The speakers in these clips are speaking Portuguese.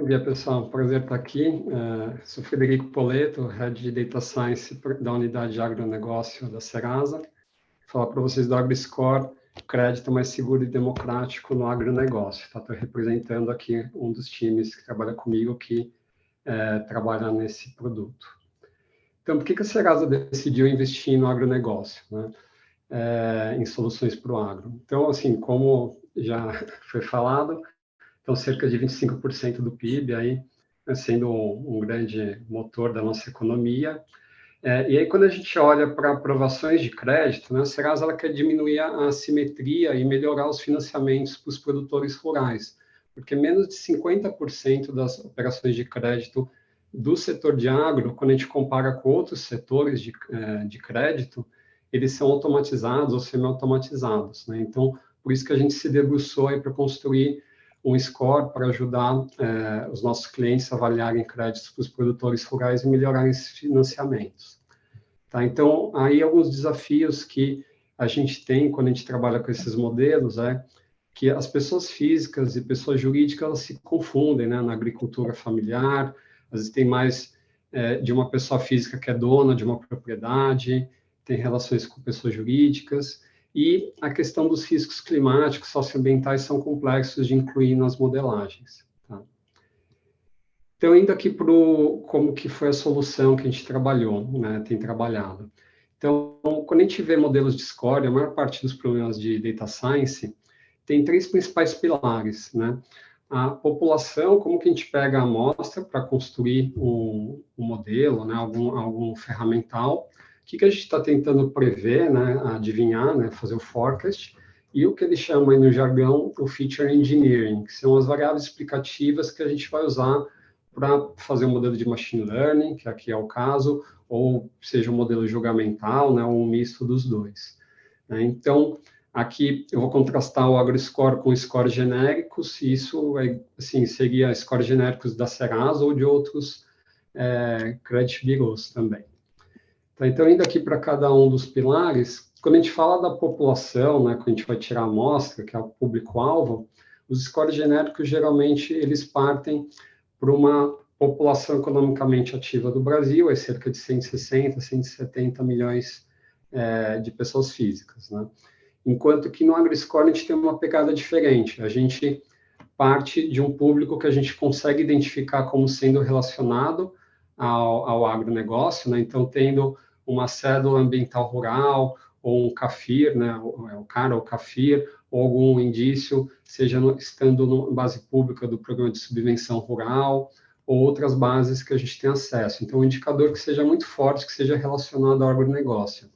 dia, pessoal. Prazer estar aqui. Sou Frederico Poleto, Head de Data Science da Unidade de Agronegócio da Serasa. Vou falar para vocês do AgriScore, crédito mais seguro e democrático no agronegócio. Estou representando aqui um dos times que trabalha comigo, que trabalha nesse produto. Então, por que a Serasa decidiu investir no agronegócio, né? Em soluções para o agro? Então, assim, como já foi falado, então, cerca de 25% do PIB, aí, sendo um grande motor da nossa economia. E aí, quando a gente olha para aprovações de crédito, né, a Serasa ela quer diminuir a assimetria e melhorar os financiamentos para os produtores rurais, porque menos de 50% das operações de crédito do setor de agro, quando a gente compara com outros setores de crédito, eles são automatizados ou semi-automatizados, né? Então, por isso que a gente se debruçou aí para construir um score para ajudar os nossos clientes a avaliarem créditos para os produtores rurais e melhorarem esses financiamentos. Tá? Então, aí alguns desafios que a gente tem quando a gente trabalha com esses modelos é que as pessoas físicas e pessoas jurídicas elas se confundem, né? Na agricultura familiar, às vezes tem mais de uma pessoa física que é dona de uma propriedade, tem relações com pessoas jurídicas, e a questão dos riscos climáticos, socioambientais, são complexos de incluir nas modelagens. Tá? Então, indo aqui para como que foi a solução que a gente trabalhou, né, tem trabalhado. Então, quando a gente vê modelos de score, a maior parte dos problemas de data science tem três principais pilares, né? A população, como que a gente pega a amostra para construir um modelo, né, algum ferramental, o que a gente está tentando prever, né, adivinhar, né, fazer o forecast, e o que eles chamam aí no jargão o feature engineering, que são as variáveis explicativas que a gente vai usar para fazer um modelo de machine learning, que aqui é o caso, ou seja um modelo julgamental, né, ou um misto dos dois. Então, aqui eu vou contrastar o AgriScore com scores genéricos, e isso assim, seria scores genéricos da Serasa ou de outros credit bureaus também. Então, indo aqui para cada um dos pilares, quando a gente fala da população, né, quando a gente vai tirar a amostra, que é o público-alvo, os scores genéricos, geralmente, eles partem para uma população economicamente ativa do Brasil, é cerca de 160, 170 milhões de pessoas físicas, né? Enquanto que no AgriScore a gente tem uma pegada diferente, a gente parte de um público que a gente consegue identificar como sendo relacionado ao agronegócio, né? Então, tendo uma cédula ambiental rural, ou um CAFIR, né, o CARA ou CAFIR, ou algum indício, seja estando na base pública do Programa de Subvenção Rural, ou outras bases que a gente tem acesso. Então, um indicador que seja muito forte, que seja relacionado ao agronegócio.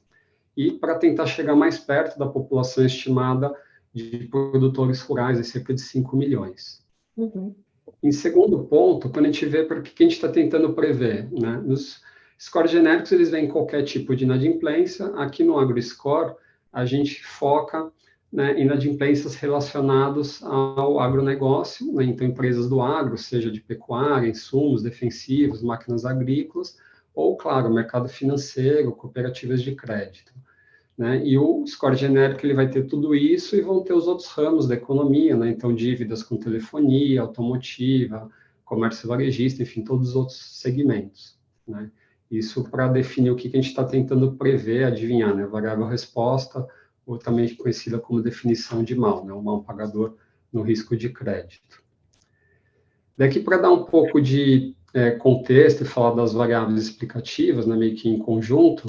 E para tentar chegar mais perto da população estimada de produtores rurais, é cerca de 5 milhões. Uhum. Em segundo ponto, quando a gente vê para o que a gente está tentando prever, né, nos scores genéricos, eles veem qualquer tipo de inadimplência. Aqui no AgriScore, a gente foca, né, em inadimplências relacionadas ao agronegócio, né, então empresas do agro, seja de pecuária, insumos defensivos, máquinas agrícolas, ou, claro, mercado financeiro, cooperativas de crédito. Né? E o score genérico ele vai ter tudo isso e vão ter os outros ramos da economia, né? Então dívidas com telefonia, automotiva, comércio varejista, enfim, todos os outros segmentos, né? Isso para definir o que a gente está tentando prever, adivinhar, né? Variável resposta, ou também conhecida como definição de mal, né? O mal pagador no risco de crédito. Daqui para dar um pouco de contexto e falar das variáveis explicativas, né? Meio que em conjunto,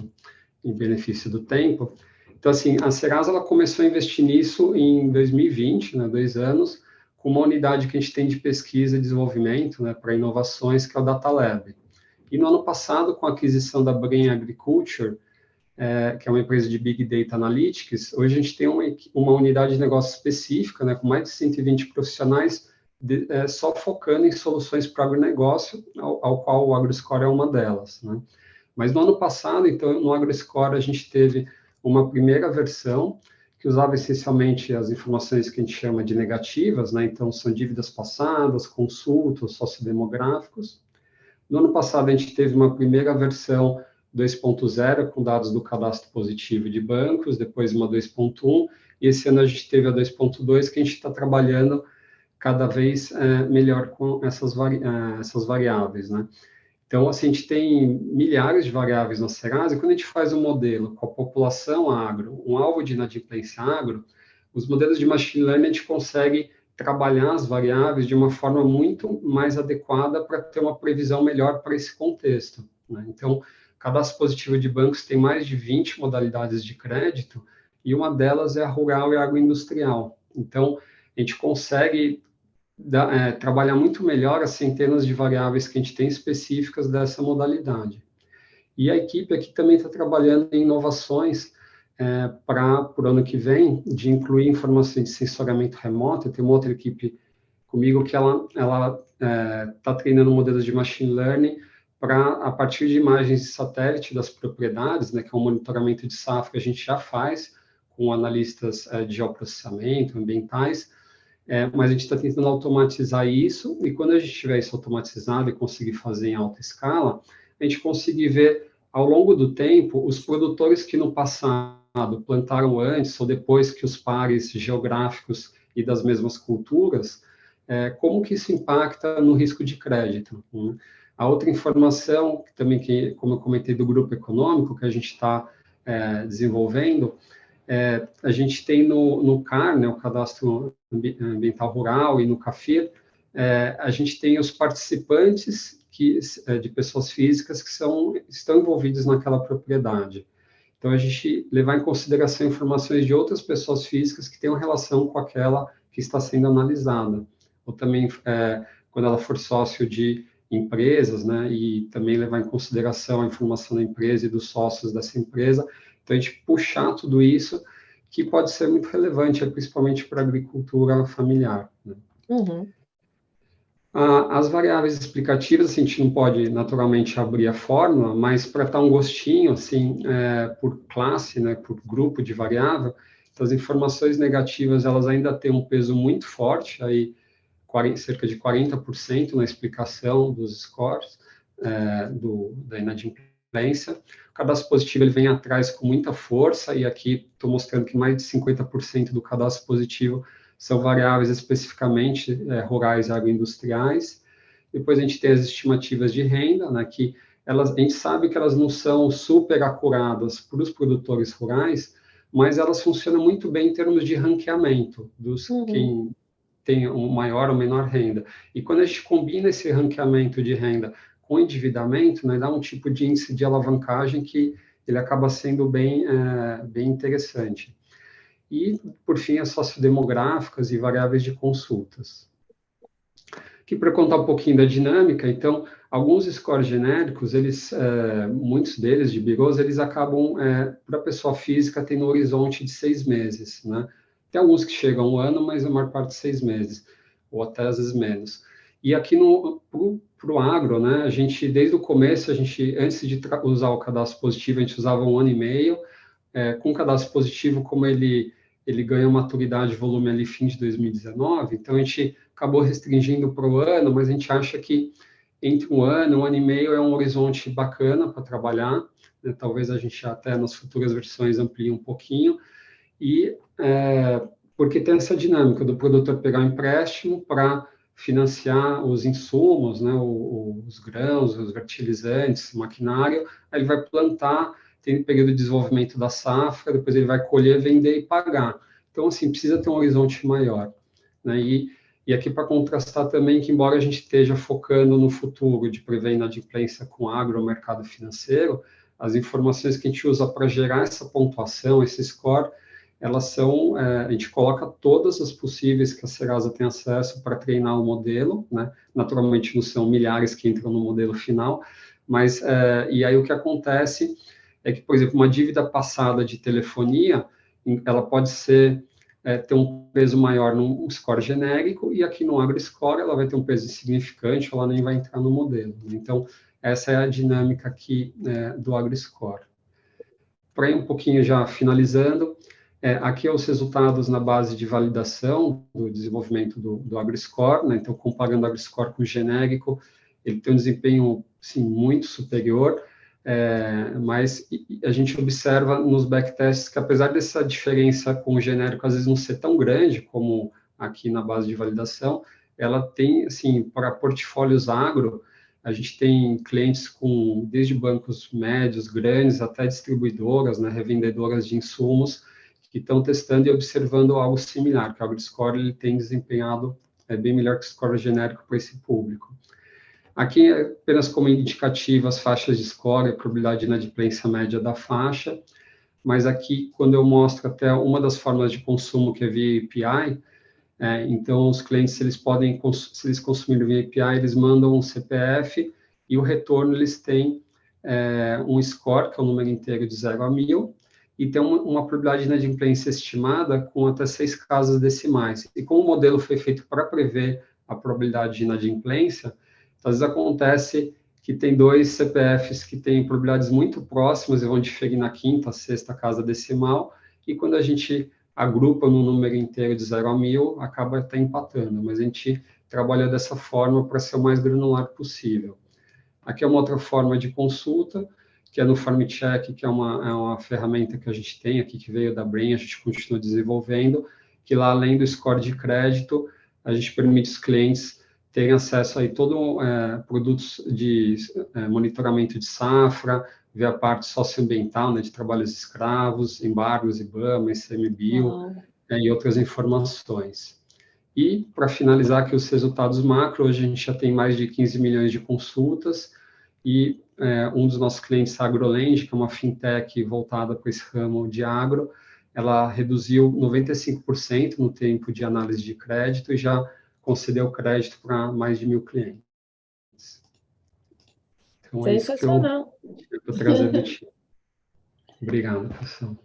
em benefício do tempo. Então, assim, a Serasa ela começou a investir nisso em 2020, né, 2 anos, com uma unidade que a gente tem de pesquisa e desenvolvimento, né, para inovações, que é o Data Lab. E no ano passado, com a aquisição da Brain Agriculture, que é uma empresa de Big Data Analytics, hoje a gente tem uma unidade de negócio específica, né, com mais de 120 profissionais, só focando em soluções para o agronegócio, ao qual o AgriScore é uma delas, né. Mas no ano passado, então, no AgriScore, a gente teve uma primeira versão que usava essencialmente as informações que a gente chama de negativas, né? Então, são dívidas passadas, consultas, sociodemográficos. No ano passado, a gente teve uma primeira versão 2.0, com dados do cadastro positivo de bancos, depois uma 2.1, e esse ano a gente teve a 2.2, que a gente está trabalhando cada vez melhor com essas variáveis, né? Então, assim, a gente tem milhares de variáveis na Serasa, e quando a gente faz um modelo com a população agro, um alvo de inadimplência agro, os modelos de machine learning a gente consegue trabalhar as variáveis de uma forma muito mais adequada para ter uma previsão melhor para esse contexto, né? Então, cadastro positivo de bancos tem mais de 20 modalidades de crédito, e uma delas é a rural e agroindustrial. Então, a gente consegue trabalhar muito melhor as centenas de variáveis que a gente tem específicas dessa modalidade. E a equipe aqui também está trabalhando em inovações para o ano que vem, de incluir informações de sensoriamento remoto. Tem uma outra equipe comigo que ela está treinando modelos de machine learning para, a partir de imagens de satélite das propriedades, né, que é um monitoramento de safra que a gente já faz com analistas de geoprocessamento, ambientais, mas a gente está tentando automatizar isso, e quando a gente tiver isso automatizado e conseguir fazer em alta escala, a gente conseguir ver, ao longo do tempo, os produtores que no passado plantaram antes ou depois que os pares geográficos e das mesmas culturas, como que isso impacta no risco de crédito, né? A outra informação, também, como eu comentei, do grupo econômico, que a gente está desenvolvendo, a gente tem no CAR, né, o Cadastro Ambiental Rural, e no CAFIR, a gente tem os participantes de pessoas físicas que estão envolvidos naquela propriedade. Então, a gente levar em consideração informações de outras pessoas físicas que tenham relação com aquela que está sendo analisada. Ou também, quando ela for sócio de empresas, né, e também levar em consideração a informação da empresa e dos sócios dessa empresa. Então, a gente puxar tudo isso, que pode ser muito relevante, principalmente para a agricultura familiar, né? Uhum. As variáveis explicativas, assim, a gente não pode naturalmente abrir a fórmula, mas para dar um gostinho, assim, por classe, né, por grupo de variável, então, as informações negativas, elas ainda têm um peso muito forte, aí cerca de 40% na explicação dos scores da inadimplência. O cadastro positivo ele vem atrás com muita força, e aqui estou mostrando que mais de 50% do cadastro positivo são variáveis especificamente rurais e agroindustriais. Depois a gente tem as estimativas de renda, né, que a gente sabe que elas não são super acuradas para os produtores rurais, mas elas funcionam muito bem em termos de ranqueamento dos quem tem uma maior ou menor renda. E quando a gente combina esse ranqueamento de renda com endividamento, né, dá um tipo de índice de alavancagem que ele acaba sendo bem interessante. E, por fim, as sociodemográficas e variáveis de consultas. Aqui, para contar um pouquinho da dinâmica, então, alguns scores genéricos, muitos deles, de birôs, eles acabam, para a pessoa física, tendo um horizonte de 6 meses, né? Tem alguns que chegam a 1 ano, mas a maior parte 6 meses, ou até às vezes menos. E aqui para o agro, né, a gente, desde o começo, antes de usar o cadastro positivo, a gente usava 1 ano e meio. Com o cadastro positivo, como ele ganha maturidade e volume ali fim de 2019, então a gente acabou restringindo para o ano, mas a gente acha que entre 1 ano e meio é um horizonte bacana para trabalhar, né? Talvez a gente até nas futuras versões amplie um pouquinho, e porque tem essa dinâmica do produtor pegar um empréstimo para financiar os insumos, né, os grãos, os fertilizantes, o maquinário, aí ele vai plantar, tem o período de desenvolvimento da safra, depois ele vai colher, vender e pagar. Então, assim, precisa ter um horizonte maior, né? E aqui para contrastar também que, embora a gente esteja focando no futuro de prever inadimplência com agro ou mercado financeiro, as informações que a gente usa para gerar essa pontuação, esse score, elas são, a gente coloca todas as possíveis que a Serasa tem acesso para treinar o modelo, né? Naturalmente não são milhares que entram no modelo final, mas, e aí o que acontece é que, por exemplo, uma dívida passada de telefonia, ela pode ter um peso maior num score genérico, e aqui no AgriScore ela vai ter um peso insignificante, ela nem vai entrar no modelo. Então, essa é a dinâmica aqui do AgriScore. Para ir um pouquinho já finalizando, aqui os resultados na base de validação do desenvolvimento do AgriScore, né? Então, comparando o AgriScore com o genérico, ele tem um desempenho, sim, muito superior, mas a gente observa nos backtests que, apesar dessa diferença com o genérico às vezes não ser tão grande como aqui na base de validação, ela tem, assim, para portfólios agro, a gente tem clientes com, desde bancos médios, grandes, até distribuidoras, né, revendedoras de insumos, que estão testando e observando algo similar, que o AgriScore ele tem desempenhado bem melhor que o score genérico para esse público. Aqui, apenas como indicativo, as faixas de score, a probabilidade de inadimplência média da faixa, mas aqui, quando eu mostro até uma das formas de consumo, que é via API, então, os clientes, se eles consumirem via API, eles mandam um CPF e o retorno eles têm um score, que é um número inteiro de 0 a 1000, e tem uma probabilidade de inadimplência estimada com até 6 casas decimais. E como o modelo foi feito para prever a probabilidade de inadimplência, às vezes acontece que tem dois CPFs que têm probabilidades muito próximas e vão diferir na quinta, sexta casa decimal, e quando a gente agrupa no número inteiro de 0 a 1000, acaba até empatando, mas a gente trabalha dessa forma para ser o mais granular possível. Aqui é uma outra forma de consulta, que é no FarmCheck, que é uma ferramenta que a gente tem aqui, que veio da Brain, a gente continua desenvolvendo, que lá, além do score de crédito, a gente permite os clientes terem acesso a todo produtos de monitoramento de safra, ver a parte socioambiental, né, de trabalhos escravos, embargos, IBAMA, ICMBio, e outras informações. E, para finalizar aqui os resultados macro, hoje a gente já tem mais de 15 milhões de consultas, e um dos nossos clientes, a AgroLand, que é uma fintech voltada para esse ramo de agro, ela reduziu 95% no tempo de análise de crédito e já concedeu crédito para mais de 1000 clientes. Então, é isso que eu Sensacional. estou trazendo de ti. Obrigado, pessoal.